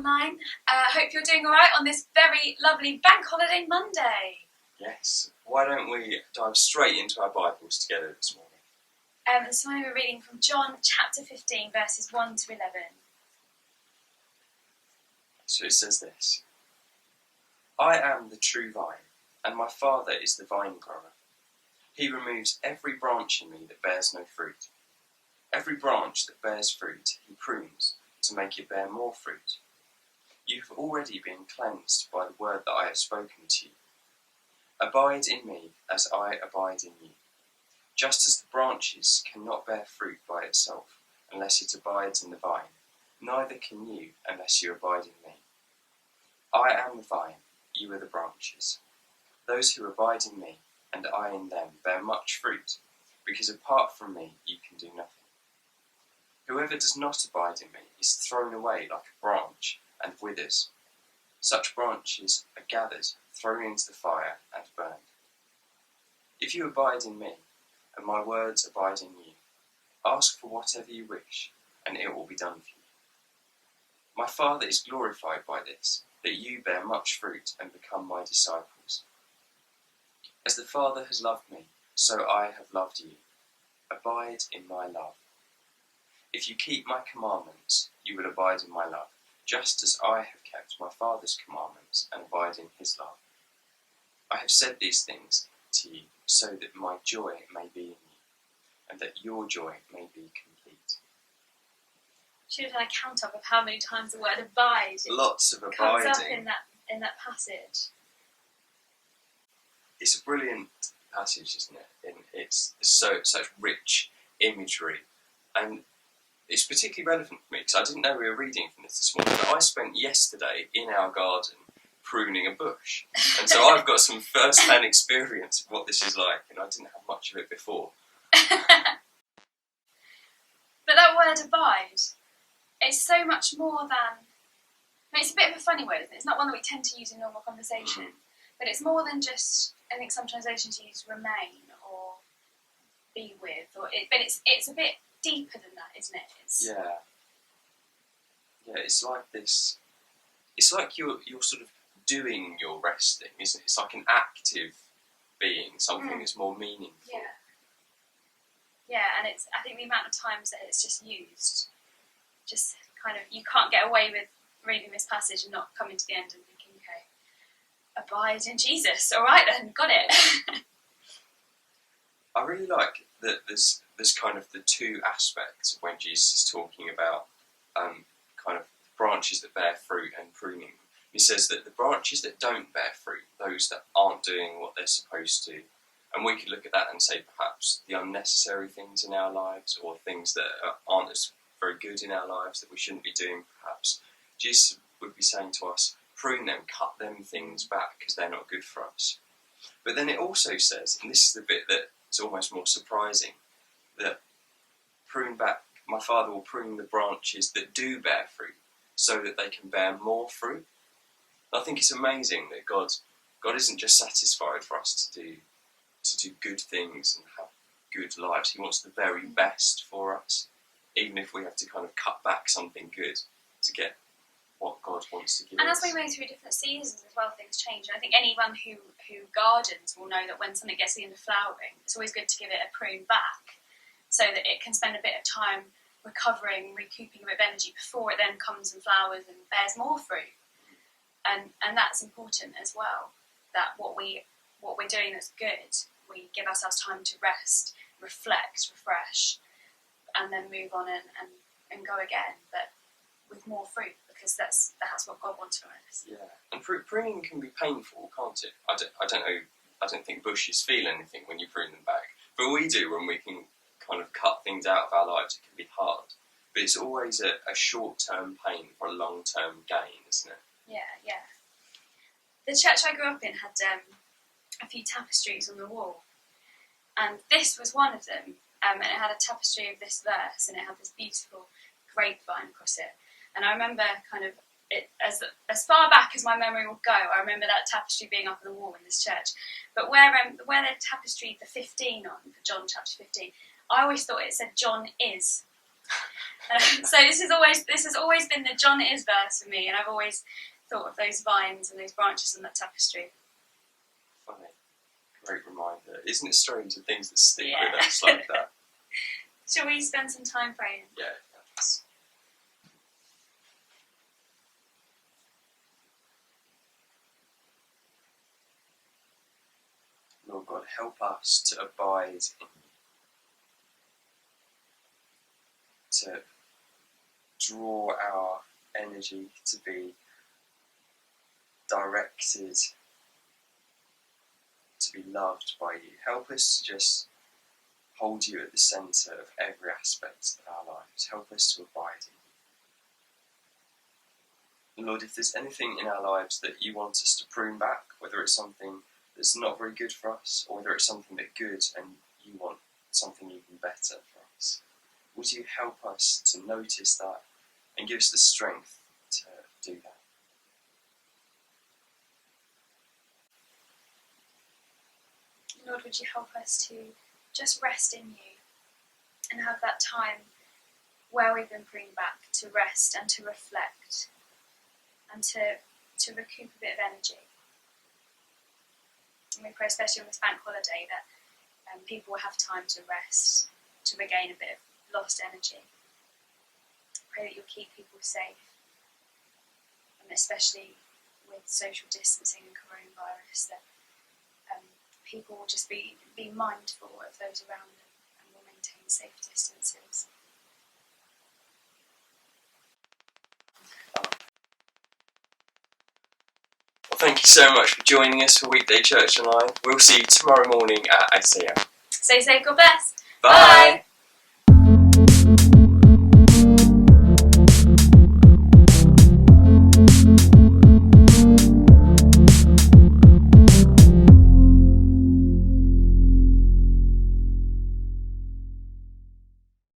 online. Hope you're doing alright on this very lovely bank holiday Monday. Yes. Why don't we dive straight into our Bibles together this morning? This morning we're reading from John chapter 15, verses 1 to 11. So it says this: I am the true vine, and my Father is the vine grower. He removes every branch in me that bears no fruit. Every branch that bears fruit he prunes to make it bear more fruit. You have already been cleansed by the word that I have spoken to you. Abide in me as I abide in you. Just as the branches cannot bear fruit by itself unless it abides in the vine, neither can you unless you abide in me. I am the vine, you are the branches. Those who abide in me and I in them bear much fruit, because apart from me you can do nothing. Whoever does not abide in me is thrown away like a branch and withers. Such branches are gathered, thrown into the fire and burned. If you abide in me, and my words abide in you, ask for whatever you wish, and it will be done for you. My Father is glorified by this, that you bear much fruit and become my disciples. As the Father has loved me, so I have loved you. Abide in my love. If you keep my commandments, you will abide in my love, just as I have kept my Father's commandments and abide in his love. I have said these things to you so that my joy may be in you, and that your joy may be complete. Should have had a count up of how many times the word abide Lots of abiding. comes up in that passage. It's a brilliant passage, isn't it? It's such rich imagery, and it's particularly relevant for me because I didn't know we were reading from this morning, but I spent yesterday in our garden pruning a bush, and so I've got some first-hand experience of what this is like, and I didn't have much of it before. But that word abide, it's so much more than... I mean, it's a bit of a funny word, isn't it? It's not one that we tend to use in normal conversation, but it's more than just, I think some translations use remain or be with, but it's a bit deeper than that, isn't it? Yeah, it's like this. It's like you're sort of doing your resting, isn't it? It's like an active being, something that's more meaningful. Yeah, and I think the amount of times that it's just used, just kind of, you can't get away with reading this passage and not coming to the end and thinking, okay, abide in Jesus. All right then, got it. I really like that there's kind of the two aspects when Jesus is talking about kind of branches that bear fruit and pruning. He says that the branches that don't bear fruit, those that aren't doing what they're supposed to, and we could look at that and say perhaps the unnecessary things in our lives or things that aren't as very good in our lives that we shouldn't be doing perhaps. Jesus would be saying to us, prune them, cut them things back because they're not good for us. But then it also says, and this is the bit that's almost more surprising, that prune back, my Father will prune the branches that do bear fruit so that they can bear more fruit. And I think it's amazing that God isn't just satisfied for us to do good things and have good lives. He wants the very best for us, even if we have to kind of cut back something good to get what God wants to give us. And as we move through different seasons as well, things change. And I think anyone who gardens will know that when something gets to the end of flowering, it's always good to give it a prune back so that it can spend a bit of time recovering, recouping a bit of energy before it then comes and flowers and bears more fruit. And that's important as well, that what we're doing that's good, we give ourselves time to rest, reflect, refresh, and then move on and go again, but with more fruit, because that's what God wants from us. Yeah, and pruning can be painful, can't it? I don't know. I don't think bushes feel anything when you prune them back, but we do when we can kind of cut things out of our lives. It can be hard, but it's always a short-term pain for a long-term gain, isn't it? Yeah. The church I grew up in had a few tapestries on the wall, and this was one of them. And it had a tapestry of this verse, and it had this beautiful grapevine across it. And I remember kind of it as far back as my memory will go. I remember that tapestry being up on the wall in this church. But where they tapestried the 15 on for John chapter 15, I always thought it said John is. So this has always been the John It Is verse for me, and I've always thought of those vines and those branches on that tapestry. Funny. Great reminder. Isn't it strange the things that stick Yeah. with us like that? Shall we spend some time praying? Yeah. That's... Lord God, help us to abide in you, to draw our energy to be directed, to be loved by you. Help us to just hold you at the centre of every aspect of our lives. Help us to abide in you. Lord, if there's anything in our lives that you want us to prune back, whether it's something that's not very good for us, or whether it's something that's good and you want something even better for us, would you help us to notice that and give us the strength to do that? Lord, would you help us to just rest in you and have that time where we've been pruned back to rest and to reflect and to recoup a bit of energy. And we pray, especially on this bank holiday, that people will have time to rest, to regain a bit of lost energy. Pray that you'll keep people safe, and especially with social distancing and coronavirus, that people will just be mindful of those around them and will maintain safe distances. Well, thank you so much for joining us for Weekday Church Online. We'll see you tomorrow morning at 8 a.m. Stay safe, God bless. Bye. Bye.